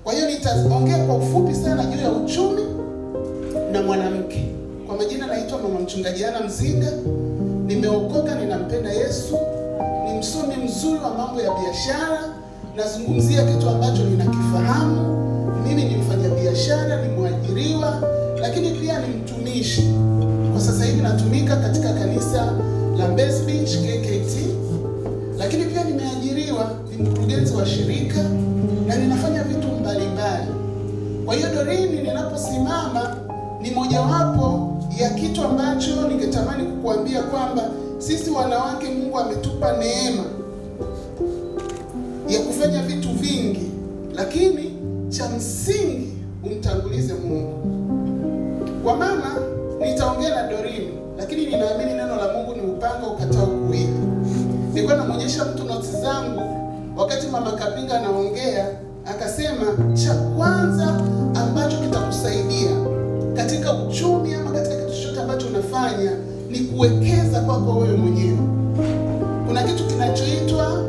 Kwa hiyo nitaongea kwa ufupi sana juu ya uchumi na mwanamke. Kwa majina naitwa Mama Mchungaji Ana Mzinga. Nimeokoka, ninampenda Yesu. Ni msomi mzuri wa mambo ya biashara. Nazungumzia kitu ambacho ninakifahamu. Mimi ni mfanyabiashara, ni mwajiriwa, lakini pia ni mtumishi. Kwa sasa hivi natumika katika kanisa la Mbezi Beach KKT. Lakini pia nimeajiriwa, ni mkurugenzi wa shirika na ninafanya vitu mbalimbali. Kwa hiyo Doreen, ninaposimama ni mojawapo ya kitu ambacho ningetamani kukuambia kwamba sisi wanawake Mungu ametupa neema ya kufanya vitu vingi, lakini cha msingi umtangulize Mungu. Kwa mama nitaongea na Doreen, lakini ninaamini neno la Mungu ni upanga ukatao kuwili. Nilikuwa namuonyesha mtu notes zangu wakati Mama Kapinga anaongea, akasema cha kwanza ambacho kitakusaidia katika uchumi ama katika kitu chochote ambacho unafanya ni kuwekeza kwako wewe mwenyewe. Kuna kitu kinachoitwa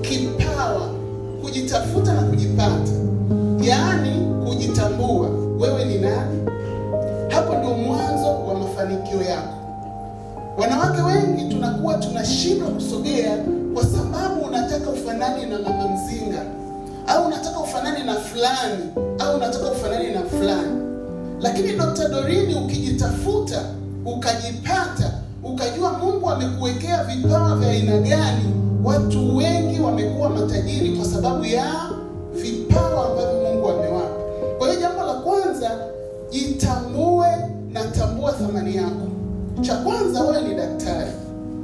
kipawa, kujitafuta na kujipata, yaani kujitambua wewe ni nani. Hapo ndio mwanzo wa mafanikio yako. Wanawake wengi tunakuwa tunashindwa kusogea kwa sababu unataka ufanane na Mama Mzinga, au unataka ufanane na fulani, au unataka ufanane na fulani. Lakini Dr. Doreen, ukijitafuta, ukajipata, ukajua Mungu amekuwekea vipawa vya aina gani, watu wengi wamekuwa matajiri kwa sababu ya vipawa ambavyo Mungu amewapa. Kwa hiyo jambo la kwanza, jitambue na tambua thamani yako. Cha kwanza, wewe ni daktari.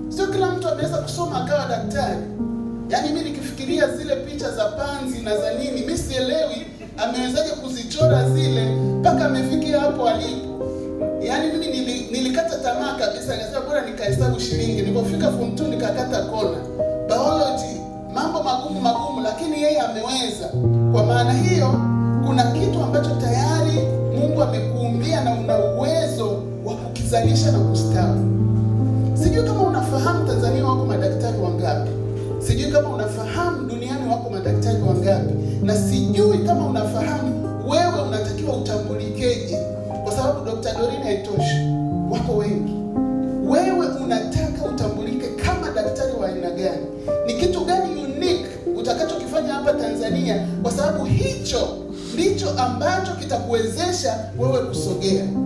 Sio kila mtu anaweza kusoma akawa daktari. Yaani mimi nikifikiria zile picha za panzi na za nini, mimi sielewi amewezaje kuzichora zile mpaka amefikia hapo alipo. Yaani mimi nilikata tamaa kabisa, nikasema bora nikahesabu shilingi. Nilipofika form 2 nikakata kona. Biology, mambo magumu, lakini yeye ameweza. Kwa maana hiyo, kuna kitu ambacho tayari Mungu amekuumbia na una uwezo wa kukizalisha na kustawi. Sijui kama unafahamu Tanzania wako madaktari wangapi. Sijui kama unafahamu duniani wako madaktari wangapi. Na sijui kama unafahamu wewe unatakiwa utambulikeje. Kwa sababu Dr. Doreen haitoshi, wako wengi. Wewe unataka utambulike kama daktari wa aina gani? Ni kitu gani unique utakachokifanya hapa Tanzania? Kwa sababu hicho ndicho ambacho kitakuwezesha wewe kusogea.